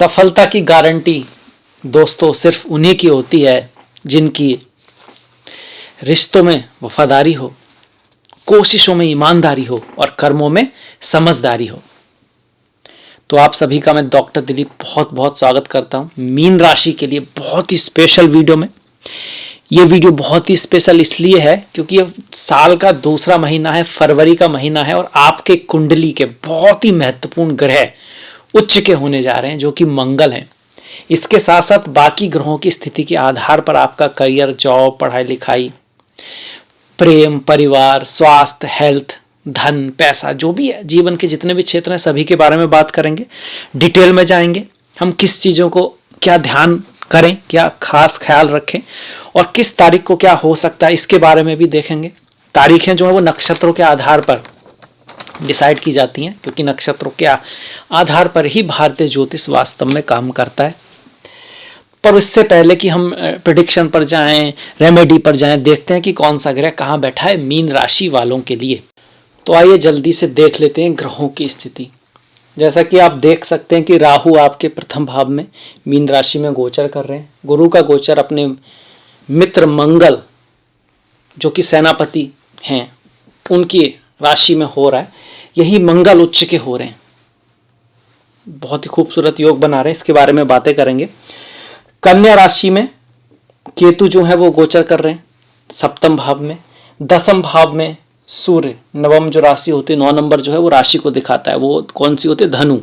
सफलता की गारंटी दोस्तों सिर्फ उन्हीं की होती है जिनकी रिश्तों में वफादारी हो, कोशिशों में ईमानदारी हो और कर्मों में समझदारी हो। तो आप सभी का मैं डॉक्टर दिलीप बहुत बहुत स्वागत करता हूं मीन राशि के लिए बहुत ही स्पेशल वीडियो में। ये वीडियो बहुत ही स्पेशल इसलिए है क्योंकि ये साल का दूसरा महीना है, फरवरी का महीना है और आपके कुंडली के बहुत ही महत्वपूर्ण ग्रह उच्च के होने जा रहे हैं जो कि मंगल हैं। इसके साथ साथ बाकी ग्रहों की स्थिति के आधार पर आपका करियर, जॉब, पढ़ाई लिखाई, प्रेम, परिवार, स्वास्थ्य, हेल्थ, धन, पैसा, जो भी है जीवन के जितने भी क्षेत्र हैं सभी के बारे में बात करेंगे। डिटेल में जाएंगे हम किस चीज़ों को क्या ध्यान करें, क्या खास ख्याल रखें और किस तारीख को क्या हो सकता है इसके बारे में भी देखेंगे। तारीखें जो है वो नक्षत्रों के आधार पर डिसाइड की जाती हैं क्योंकि नक्षत्रों के आधार पर ही भारतीय ज्योतिष वास्तव में काम करता है। पर इससे पहले कि हम प्रेडिक्शन पर जाएं, रेमेडी पर जाएं, देखते हैं कि कौन सा ग्रह कहाँ बैठा है मीन राशि वालों के लिए। तो आइए जल्दी से देख लेते हैं ग्रहों की स्थिति। जैसा कि आप देख सकते हैं कि राहु आपके प्रथम भाव में मीन राशि में गोचर कर रहे हैं। गुरु का गोचर अपने मित्र मंगल जो कि सेनापति हैं उनकी राशि में हो रहा है। यही मंगल उच्च के हो रहे हैं, बहुत ही खूबसूरत योग बना रहे हैं, इसके बारे में बातें करेंगे। कन्या राशि में केतु जो है वो गोचर कर रहे हैं सप्तम भाव में। दसम भाव में सूर्य, नवम जो राशि होती है 9 नंबर जो है वो राशि को दिखाता है, वो कौन सी होती है, धनु।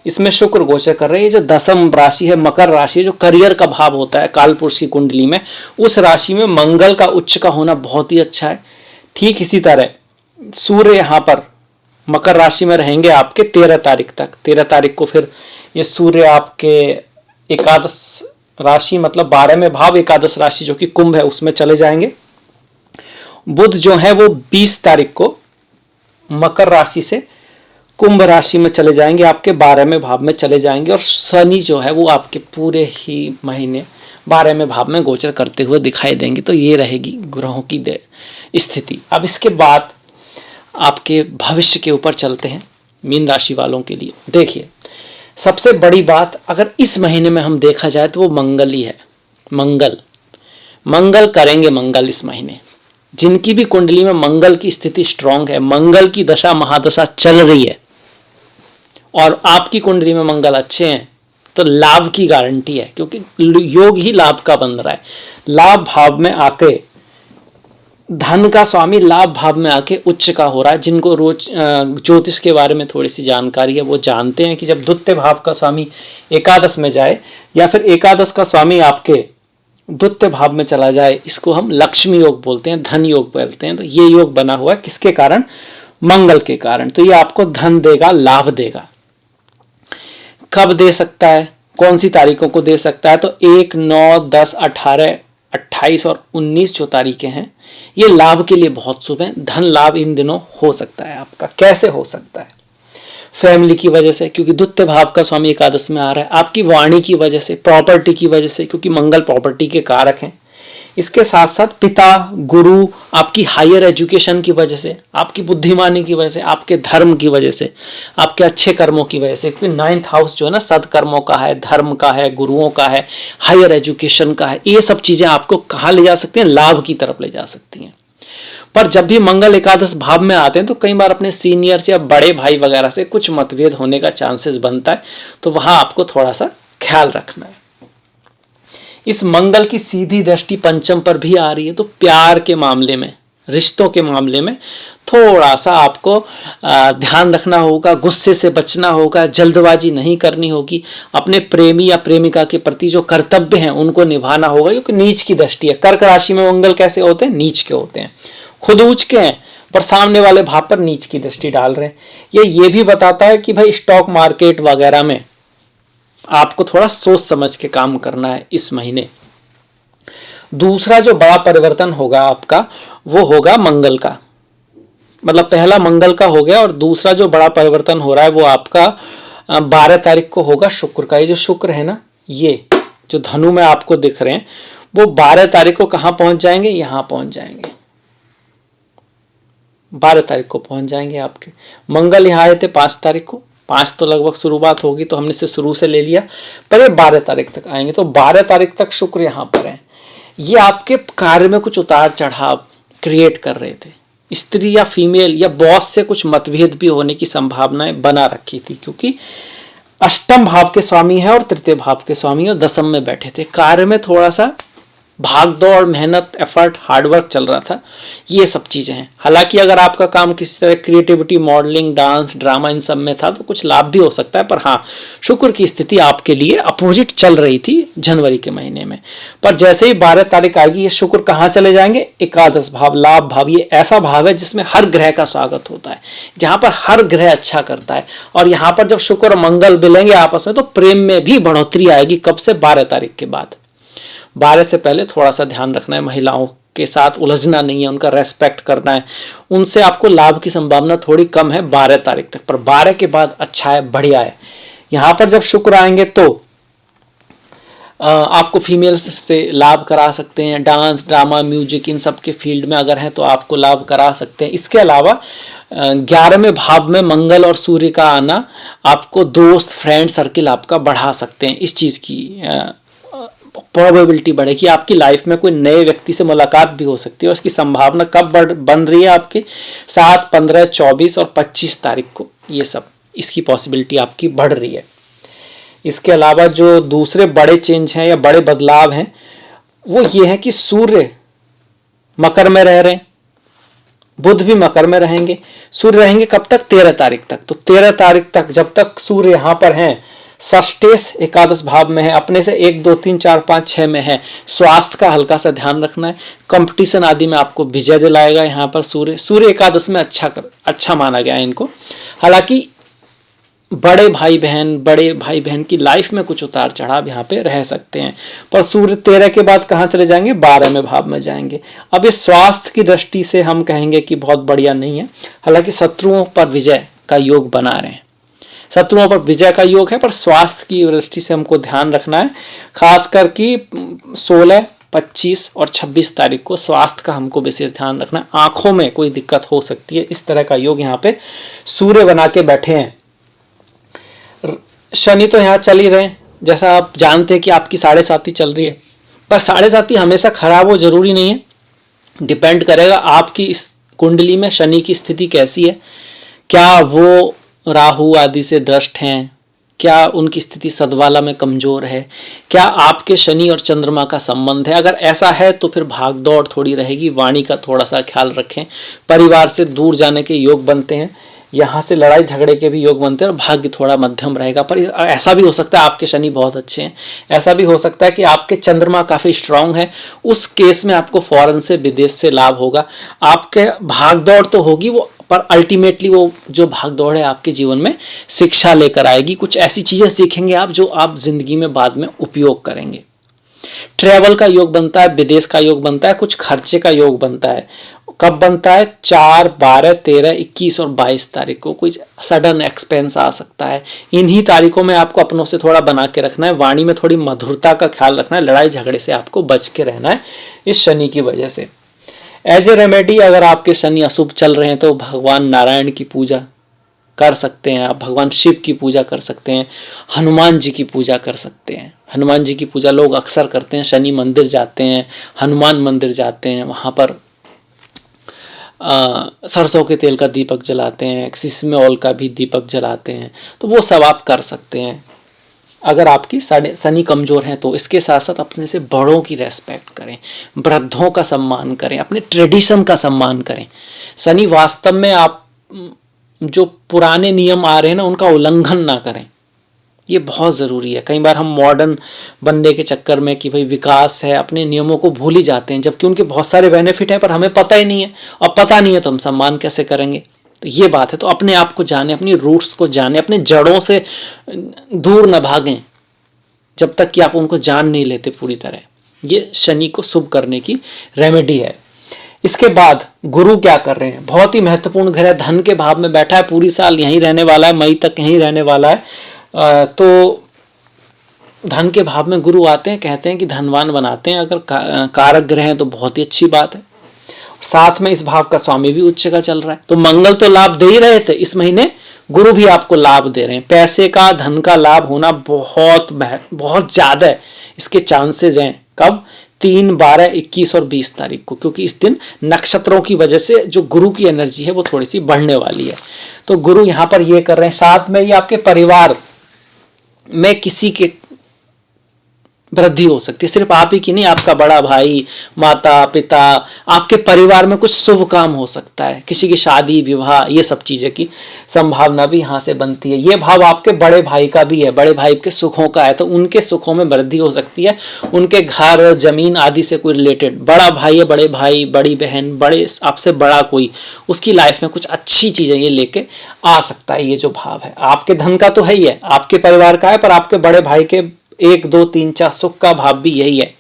इसमें शुक्र गोचर कर रहे हैं। ये जो दसम राशि है मकर राशि है, जो करियर का भाव होता है कालपुरुष की कुंडली में, उस राशि में मंगल का उच्च का होना बहुत ही अच्छा है। ठीक इसी तरह सूर्य यहाँ पर मकर राशि में रहेंगे आपके 13 तारीख तक। 13 तारीख को फिर ये सूर्य आपके एकादश राशि मतलब 12वें भाव एकादश राशि जो कि कुंभ है उसमें चले जाएंगे। बुध जो है वो 20 तारीख को मकर राशि से कुंभ राशि में चले जाएंगे, आपके 12वें भाव में चले जाएंगे। और शनि जो है वो आपके पूरे ही महीने 12वें भाव में गोचर करते हुए दिखाई देंगे। तो ये रहेगी ग्रहों की स्थिति। अब इसके बाद आपके भविष्य के ऊपर चलते हैं मीन राशि वालों के लिए। देखिए सबसे बड़ी बात अगर इस महीने में हम देखा जाए तो वो मंगल ही है। मंगल करेंगे मंगल इस महीने। जिनकी भी कुंडली में मंगल की स्थिति स्ट्रांग है, मंगल की दशा महादशा चल रही है और आपकी कुंडली में मंगल अच्छे हैं तो लाभ की गारंटी है क्योंकि योग ही लाभ का बन रहा है। लाभ भाव में आके धन का स्वामी लाभ भाव में आके उच्च का हो रहा है। जिनको रोज ज्योतिष के बारे में थोड़ी सी जानकारी है वो जानते हैं कि जब द्वितीय भाव का स्वामी एकादश में जाए या फिर एकादश का स्वामी आपके द्वितीय भाव में चला जाए, इसको हम लक्ष्मी योग बोलते हैं, धन योग बोलते हैं। तो ये योग बना हुआ है किसके कारण, मंगल के कारण। तो ये आपको धन देगा, लाभ देगा। कब दे सकता है, कौन सी तारीखों को दे सकता है, तो 1, 9, 10, 18, 28 और 19 जो तारीखें हैं ये लाभ के लिए बहुत शुभ हैं। धन लाभ इन दिनों हो सकता है आपका। कैसे हो सकता है, फैमिली की वजह से क्योंकि द्वितीय भाव का स्वामी एकादश में आ रहा है, आपकी वाणी की वजह से, प्रॉपर्टी की वजह से क्योंकि मंगल प्रॉपर्टी के कारक हैं। इसके साथ साथ पिता, गुरु, आपकी हायर एजुकेशन की वजह से, आपकी बुद्धिमानी की वजह से, आपके धर्म की वजह से, आपके अच्छे कर्मों की वजह से। क्योंकि 9th हाउस जो है ना सदकर्मों का है, धर्म का है, गुरुओं का है, हायर एजुकेशन का है। ये सब चीजें आपको कहाँ ले जा सकती हैं, लाभ की तरफ ले जा सकती हैं। पर जब भी मंगल एकादश भाव में आते हैं तो कई बार अपने सीनियर्स या बड़े भाई वगैरह से कुछ मतभेद होने का चांसेस बनता है, तो वहां आपको थोड़ा सा ख्याल रखना है। इस मंगल की सीधी दृष्टि पंचम पर भी आ रही है, तो प्यार के मामले में, रिश्तों के मामले में थोड़ा सा आपको ध्यान रखना होगा, गुस्से से बचना होगा, जल्दबाजी नहीं करनी होगी। अपने प्रेमी या प्रेमिका के प्रति जो कर्तव्य हैं उनको निभाना होगा क्योंकि नीच की दृष्टि है। कर्क राशि में मंगल कैसे होते हैं, नीच के होते हैं। खुद उच्च के हैं पर सामने वाले भाव पर नीच की दृष्टि डाल रहे हैं। ये भी बताता है कि भाई स्टॉक मार्केट वगैरह में आपको थोड़ा सोच समझ के काम करना है इस महीने। दूसरा जो बड़ा परिवर्तन होगा आपका वो होगा मंगल का, मतलब पहला मंगल का हो गया और दूसरा जो बड़ा परिवर्तन हो रहा है वो आपका 12 तारीख को होगा शुक्र का। ये जो शुक्र है ना, ये जो धनु में आपको दिख रहे हैं वो 12 तारीख को कहाँ पहुंच जाएंगे, यहाँ पहुंच जाएंगे। 12 तारीख को पहुंच जाएंगे आपके। मंगल यहाँ आए थे 5 तारीख को, 5 तो लगभग शुरुआत होगी, तो हमने इसे शुरू से ले लिया, पर ये 12 तारीख तक आएंगे। तो 12 तारीख तक शुक्र यहाँ पर है। ये आपके कार्य में कुछ उतार चढ़ाव क्रिएट कर रहे थे। स्त्री या फीमेल या बॉस से कुछ मतभेद भी होने की संभावनाएं बना रखी थी, क्योंकि अष्टम भाव के स्वामी है और तृतीय भाव के स्वामी और दशम में बैठे थे। कार्य में थोड़ा सा भाग दौड़, मेहनत, एफर्ट, हार्डवर्क चल रहा था, ये सब चीज़ें हैं। हालांकि अगर आपका काम किसी तरह क्रिएटिविटी, मॉडलिंग, डांस, ड्रामा इन सब में था तो कुछ लाभ भी हो सकता है, पर हाँ, शुक्र की स्थिति आपके लिए अपोजिट चल रही थी जनवरी के महीने में। पर जैसे ही 12 तारीख आएगी, ये शुक्र कहाँ चले जाएंगे? एकादश भाव, लाभ भाव। ये ऐसा भाव है जिसमें हर ग्रह का स्वागत होता है, जहाँ पर हर ग्रह अच्छा करता है। और यहाँ पर जब शुक्र और मंगल मिलेंगे आपस में, तो प्रेम में भी बढ़ोतरी आएगी। कब से? 12 तारीख के बाद। 12 से पहले थोड़ा सा ध्यान रखना है, महिलाओं के साथ उलझना नहीं है, उनका रेस्पेक्ट करना है, उनसे आपको लाभ की संभावना थोड़ी कम है 12 तारीख तक। पर 12 के बाद अच्छा है, बढ़िया है। यहाँ पर जब शुक्र आएंगे तो आपको फीमेल्स से लाभ करा सकते हैं, डांस, ड्रामा, म्यूजिक इन सब के फील्ड में अगर हैं तो आपको लाभ करा सकते हैं। इसके अलावा 11वें भाव में मंगल और सूर्य का आना आपको दोस्त, फ्रेंड सर्किल आपका बढ़ा सकते हैं। इस चीज़ की प्रोबेबिलिटी बढ़ेगी। आपकी लाइफ में कोई नए व्यक्ति से मुलाकात भी हो सकती है, और इसकी संभावना कब बन रही है आपकी? 7, 15, 24 और 25 तारीख को, ये सब इसकी पॉसिबिलिटी आपकी बढ़ रही है। इसके अलावा जो दूसरे बड़े चेंज हैं या बड़े बदलाव हैं, वो ये है कि सूर्य मकर में रह रहे हैं, बुध भी मकर में रहेंगे। सूर्य रहेंगे कब तक? 13 तारीख तक। तो 13 तारीख तक जब तक सूर्य यहाँ पर हैं, षष्ठेश एकादश भाव में है, अपने से 1, 2, 3, 4, 5, 6 में है, स्वास्थ्य का हल्का सा ध्यान रखना है। कंपटीशन आदि में आपको विजय दिलाएगा। यहाँ पर सूर्य एकादश में अच्छा माना गया है इनको। हालांकि बड़े भाई बहन की लाइफ में कुछ उतार चढ़ाव यहाँ पे रह सकते हैं, पर सूर्य 13 के बाद कहाँ चले जाएंगे? 12वें भाव में जाएंगे। अब ये स्वास्थ्य की दृष्टि से हम कहेंगे कि बहुत बढ़िया नहीं है। हालांकि शत्रुओं पर विजय का योग बना रहे हैं, शत्रुओं पर विजय का योग है, पर स्वास्थ्य की दृष्टि से हमको ध्यान रखना है। खास करके 16, 25 और 26 तारीख को स्वास्थ्य का हमको विशेष ध्यान रखना है। आंखों में कोई दिक्कत हो सकती है, इस तरह का योग यहाँ पे सूर्य बना के बैठे हैं। शनि तो यहाँ चल ही रहे हैं, जैसा आप जानते हैं कि आपकी 7.5 चल रही है, पर 7.5 हमेशा खराब हो जरूरी नहीं है। डिपेंड करेगा आपकी इस कुंडली में शनि की स्थिति कैसी है, क्या वो राहु आदि से दृष्ट हैं, क्या उनकी स्थिति सद्वाला में कमजोर है, क्या आपके शनि और चंद्रमा का संबंध है। अगर ऐसा है तो फिर भाग दौड़ थोड़ी रहेगी, वाणी का थोड़ा सा ख्याल रखें। परिवार से दूर जाने के योग बनते हैं, यहाँ से लड़ाई झगड़े के भी योग बनते हैं, और भाग्य थोड़ा मध्यम रहेगा। पर ऐसा भी हो सकता है आपके शनि बहुत अच्छे हैं, ऐसा भी हो सकता है कि आपके चंद्रमा काफ़ी स्ट्रांग है, उस केस में आपको फॉरेन से, विदेश से लाभ होगा। आपके भाग दौड़ तो होगी वो, पर अल्टीमेटली वो जो भाग दौड़ है आपके जीवन में शिक्षा लेकर आएगी। कुछ ऐसी चीज़ें सीखेंगे आप जो आप जिंदगी में बाद में उपयोग करेंगे। ट्रैवल का योग बनता है, विदेश का योग बनता है, कुछ खर्चे का योग बनता है। कब बनता है? 4, 12, 13, 21 और 22 तारीख को कुछ सडन एक्सपेंस आ सकता है। इन्हीं तारीखों में आपको अपनों से थोड़ा बना के रखना है, वाणी में थोड़ी मधुरता का ख्याल रखना है, लड़ाई झगड़े से आपको बच के रहना है इस शनि की वजह से। एज ए रेमेडी, अगर आपके शनि अशुभ चल रहे हैं तो भगवान नारायण की पूजा कर सकते हैं आप, भगवान शिव की पूजा कर सकते हैं, हनुमान जी की पूजा कर सकते हैं। हनुमान जी की पूजा लोग अक्सर करते हैं, शनि मंदिर जाते हैं, हनुमान मंदिर जाते हैं, वहाँ पर सरसों के तेल का दीपक जलाते हैं, सिसमे ऑयल का भी दीपक जलाते हैं, तो वो सब आप कर सकते हैं अगर आपकी शनि कमज़ोर है तो। इसके साथ साथ अपने से बड़ों की रेस्पेक्ट करें, वृद्धों का सम्मान करें, अपने ट्रेडिशन का सम्मान करें। शनि वास्तव में आप जो पुराने नियम आ रहे हैं ना, उनका उल्लंघन ना करें, ये बहुत ज़रूरी है। कई बार हम मॉडर्न बनने के चक्कर में कि भाई विकास है, अपने नियमों को भूल ही जाते हैं, जबकि उनके बहुत सारे बेनिफिट हैं, पर हमें पता ही नहीं है। और पता नहीं है तो हम सम्मान कैसे करेंगे? तो ये बात है। तो अपने आप को जाने, अपनी रूट्स को जाने, अपने जड़ों से दूर न भागें जब तक कि आप उनको जान नहीं लेते पूरी तरह। ये शनि को शुभ करने की रेमेडी है। इसके बाद गुरु क्या कर रहे हैं? बहुत ही महत्वपूर्ण ग्रह धन के भाव में बैठा है, पूरी साल यहीं रहने वाला है, मई तक यहीं रहने वाला है। तो धन के भाव में गुरु आते हैं, कहते हैं कि धनवान बनाते हैं। अगर कारक ग्रह हैं तो बहुत ही अच्छी बात है। साथ में इस भाव का स्वामी भी उच्च का चल रहा है, तो मंगल तो लाभ दे ही रहे थे, इस महीने गुरु भी आपको लाभ दे रहे हैं। पैसे का, धन का लाभ होना बहुत ज्यादा है, इसके चांसेस हैं। कब? 3, 12, 21 और 20 तारीख को, क्योंकि इस दिन नक्षत्रों की वजह से जो गुरु की एनर्जी है वो थोड़ी सी बढ़ने वाली है। तो गुरु यहां पर ये कर रहे हैं। साथ में ये आपके परिवार में किसी के वृद्धि हो सकती है, सिर्फ आप ही की नहीं, आपका बड़ा भाई, माता पिता, आपके परिवार में कुछ शुभ काम हो सकता है, किसी की शादी विवाह, ये सब चीजें की संभावना भी यहाँ से बनती है। ये भाव आपके बड़े भाई का भी है, बड़े भाई के सुखों का है, तो उनके सुखों में वृद्धि हो सकती है, उनके घर जमीन आदि से कोई रिलेटेड। बड़ा भाई है, बड़े भाई, बड़ी बहन, बड़े आपसे बड़ा कोई, उसकी लाइफ में कुछ अच्छी चीजें ये लेके आ सकता है। ये जो भाव है आपके धन का तो है ही है, आपके परिवार का है, पर आपके बड़े भाई के 1, 2, 3, 4 सुख का भाव भी यही है।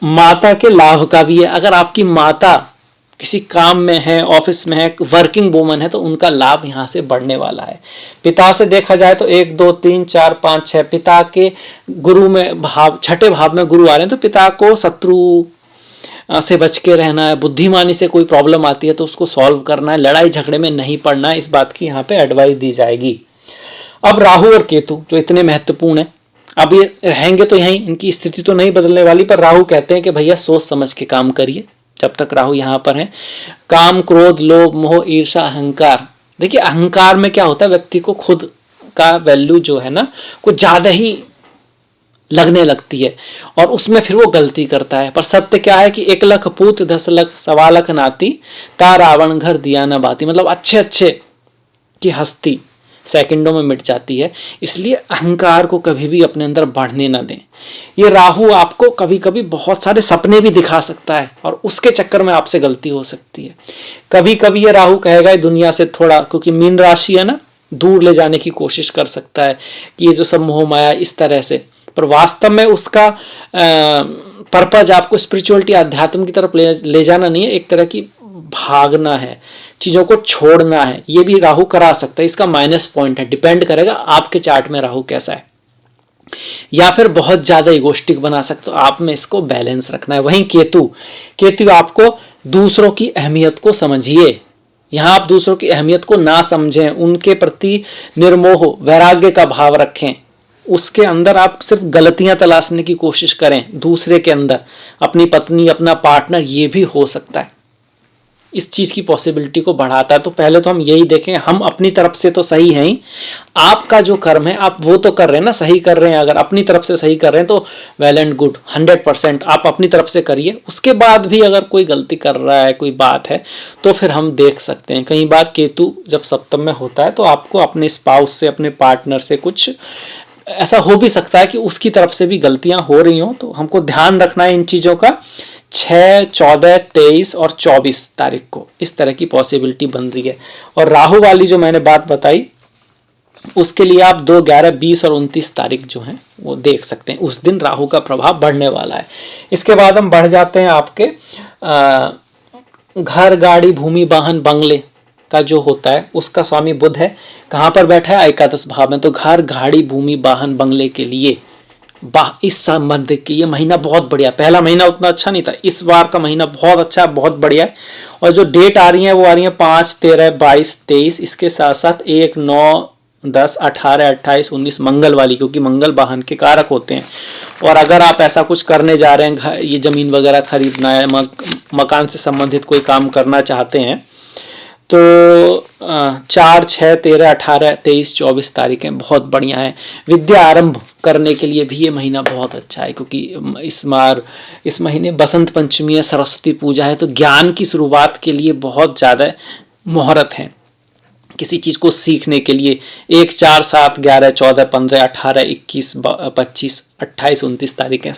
माता के लाभ का भी है। अगर आपकी माता किसी काम में है, ऑफिस में है, वर्किंग वूमन है, तो उनका लाभ यहां से बढ़ने वाला है। पिता से देखा जाए तो 1, 2, 3, 4, 5, 6 पिता के गुरु में भाव, छठे भाव में गुरु आ रहे हैं, तो पिता को शत्रु से बच के रहना है, बुद्धिमानी से कोई प्रॉब्लम आती है तो उसको सॉल्व करना है, लड़ाई झगड़े में नहीं पड़ना है, इस बात की यहाँ पे एडवाइस दी जाएगी। अब राहु और केतु जो इतने महत्वपूर्ण है, अब ये रहेंगे तो यहीं, इनकी स्थिति तो नहीं बदलने वाली, पर राहु कहते हैं कि भैया सोच समझ के काम करिए जब तक राहु यहां पर है। काम, क्रोध, लोभ, मोह, ईर्षा, अहंकार। देखिए अहंकार में क्या होता है, व्यक्ति को खुद का वैल्यू जो है ना कुछ ज्यादा ही लगने लगती है और उसमें फिर वो गलती करता है। पर सत्य क्या है कि 1 लाख पूत 10 लाख 1.25 लाख नाती, ता रावण घर दिया न बाती। मतलब अच्छे अच्छे की हस्ती सेकंडों में मिट जाती है, इसलिए अहंकार को कभी भी अपने अंदर बढ़ने ना दें। ये राहु आपको कभी कभी बहुत सारे सपने भी दिखा सकता है और उसके चक्कर में आपसे गलती हो सकती है। कभी कभी ये राहु कहेगा दुनिया से थोड़ा, क्योंकि मीन राशि है ना, दूर ले जाने की कोशिश कर सकता है कि ये जो सब मोह माया इस तरह से, पर वास्तव में उसका पर्पज आपको स्पिरिचुअलिटी, अध्यात्म की तरफ ले जाना नहीं है, एक तरह की भागना है, चीजों को छोड़ना है। ये भी राहु करा सकता है, इसका माइनस पॉइंट है, डिपेंड करेगा आपके चार्ट में राहु कैसा है। या फिर बहुत ज्यादा इगोस्टिक बना सकते हो, आप में इसको बैलेंस रखना है। वहीं केतु आपको दूसरों की अहमियत को समझिए, यहां आप दूसरों की अहमियत को ना समझें, उनके प्रति निर्मोह वैराग्य का भाव रखें, उसके अंदर आप सिर्फ गलतियां तलाशने की कोशिश करें दूसरे के अंदर, अपनी पत्नी, अपना पार्टनर, ये भी हो सकता है, इस चीज की पॉसिबिलिटी को बढ़ाता है। तो पहले तो हम यही देखें, हम अपनी तरफ से तो सही हैं ही, आपका जो कर्म है आप वो तो कर रहे हैं ना, सही कर रहे हैं। अगर अपनी तरफ से सही कर रहे हैं तो वेल एंड गुड, 100% आप अपनी तरफ से करिए। उसके बाद भी अगर कोई गलती कर रहा है, कोई बात है, तो फिर हम देख सकते हैं। कई बार केतु जब सप्तम में होता है तो आपको अपने स्पाउस से, अपने पार्टनर से कुछ ऐसा हो भी सकता है कि उसकी तरफ से भी गलतियां हो रही हो, तो हमको ध्यान रखना है इन चीजों का। 6, 14, 23 और 24 तारीख को इस तरह की पॉसिबिलिटी बन रही है। और राहु वाली जो मैंने बात बताई उसके लिए आप 2, 11, 20 और 29 तारीख जो है वो देख सकते हैं, उस दिन राहु का प्रभाव बढ़ने वाला है। इसके बाद हम बढ़ जाते हैं आपके घर, गाड़ी, भूमि, वाहन, बंगले का जो होता है, उसका स्वामी बुध है। कहाँ पर बैठा है? एकादश भाव में। तो घर, गाड़ी, भूमि, वाहन, बंगले के लिए इस संबंध के ये महीना बहुत बढ़िया। पहला महीना उतना अच्छा नहीं था, इस बार का महीना बहुत अच्छा है, बहुत बढ़िया है। और जो डेट आ रही है वो आ रही है 5, 13, 22, 23, इसके साथ साथ 1, 9, 10, 18, 28, 19 मंगल वाली, क्योंकि मंगल वाहन के कारक होते हैं। और अगर आप ऐसा कुछ करने जा रहे हैं, ये जमीन वगैरह खरीदना है, मकान से संबंधित कोई काम करना चाहते हैं, तो 4, 6, 13, 18, 23, 24 तारीखें बहुत बढ़िया है। विद्या आरंभ करने के लिए भी ये महीना बहुत अच्छा है, क्योंकि इस महीने बसंत पंचमी है, सरस्वती पूजा है, तो ज्ञान की शुरुआत के लिए बहुत ज़्यादा मुहूर्त है किसी चीज़ को सीखने के लिए। 1, 4, 7, 11, 14, 15, 18, 21, 25, 28, 29 तारीखें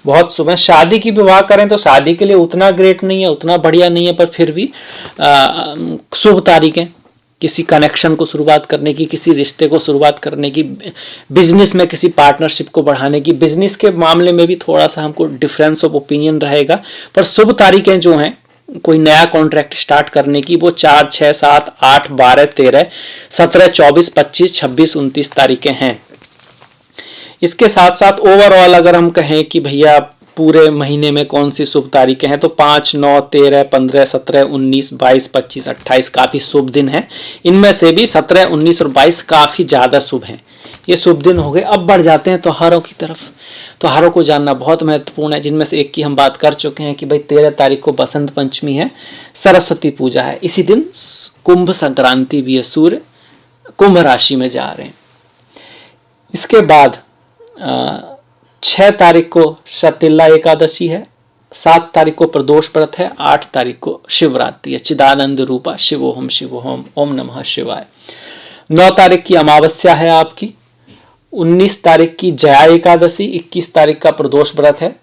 बहुत सुबह। शादी की विवाह करें तो शादी के लिए उतना ग्रेट नहीं है, उतना बढ़िया नहीं है, पर फिर भी शुभ तारीखें किसी कनेक्शन को शुरुआत करने की, किसी रिश्ते को शुरुआत करने की, बिजनेस में किसी पार्टनरशिप को बढ़ाने की। बिजनेस के मामले में भी थोड़ा सा हमको डिफरेंस ऑफ ओपिनियन रहेगा, पर शुभ तारीखें जो हैं कोई नया कॉन्ट्रैक्ट स्टार्ट करने की, वो 4, 6, 7, 8, 12, 13, 17, 24, 25, 26, 29 तारीखें हैं। इसके साथ साथ ओवरऑल अगर हम कहें कि भैया पूरे महीने में कौन सी शुभ तारीखें हैं, तो 5, 9, 13, 15, 17, 19, 22, 25, 28 काफ़ी शुभ दिन हैं। इनमें से भी 17, 19 और 22 काफ़ी ज़्यादा शुभ हैं। ये शुभ दिन हो गए। अब बढ़ जाते हैं त्योहारों की तरफ। त्योहारों को जानना बहुत महत्वपूर्ण है, जिनमें से एक की हम बात कर चुके हैं कि भाई 13 तारीख को बसंत पंचमी है, सरस्वती पूजा है। इसी दिन कुंभ संक्रांति भी है, सूर्य कुंभ राशि में जा रहे हैं। इसके बाद 6 तारीख को शतिल्ला एकादशी है, 7 तारीख को प्रदोष व्रत है, 8 तारीख को शिवरात्रि है। चिदानंद रूपा शिवोहम शिवोहम ओम नमः शिवाय। 9 तारीख की अमावस्या है आपकी, 19 तारीख की जया एकादशी, 21 तारीख का प्रदोष व्रत है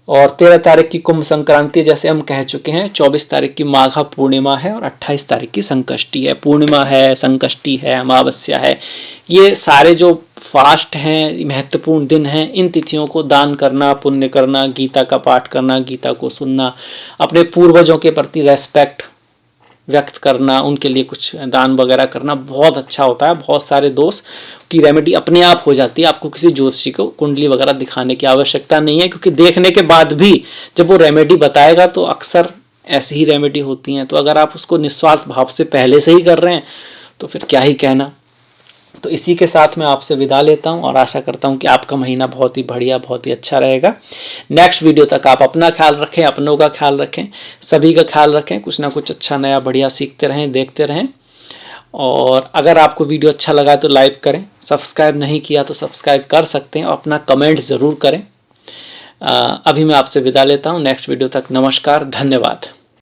और 13 तारीख की कुंभ संक्रांति जैसे हम कह चुके हैं। 24 तारीख की माघा पूर्णिमा है और 28 तारीख की संकष्टी है। पूर्णिमा है, संकष्टी है, अमावस्या है, ये सारे जो फास्ट हैं, महत्वपूर्ण दिन हैं। इन तिथियों को दान करना, पुण्य करना, गीता का पाठ करना, गीता को सुनना, अपने पूर्वजों के प्रति रेस्पेक्ट व्यक्त करना, उनके लिए कुछ दान वगैरह करना बहुत अच्छा होता है। बहुत सारे दोष की रेमेडी अपने आप हो जाती है। आपको किसी ज्योतिषी को कुंडली वगैरह दिखाने की आवश्यकता नहीं है, क्योंकि देखने के बाद भी जब वो रेमेडी बताएगा तो अक्सर ऐसी ही रेमेडी होती हैं। तो अगर आप उसको निस्वार्थ भाव से पहले से ही कर रहे हैं तो फिर क्या ही कहना। तो इसी के साथ मैं आपसे विदा लेता हूं और आशा करता हूं कि आपका महीना बहुत ही बढ़िया, बहुत ही अच्छा रहेगा। नेक्स्ट वीडियो तक आप अपना ख्याल रखें, अपनों का ख्याल रखें, सभी का ख्याल रखें। कुछ ना कुछ अच्छा नया बढ़िया सीखते रहें, देखते रहें। और अगर आपको वीडियो अच्छा लगा तो लाइक करें, सब्सक्राइब नहीं किया तो सब्सक्राइब कर सकते हैं और अपना कमेंट ज़रूर करें। अभी मैं आपसे विदा लेता हूँ। नेक्स्ट वीडियो तक नमस्कार, धन्यवाद।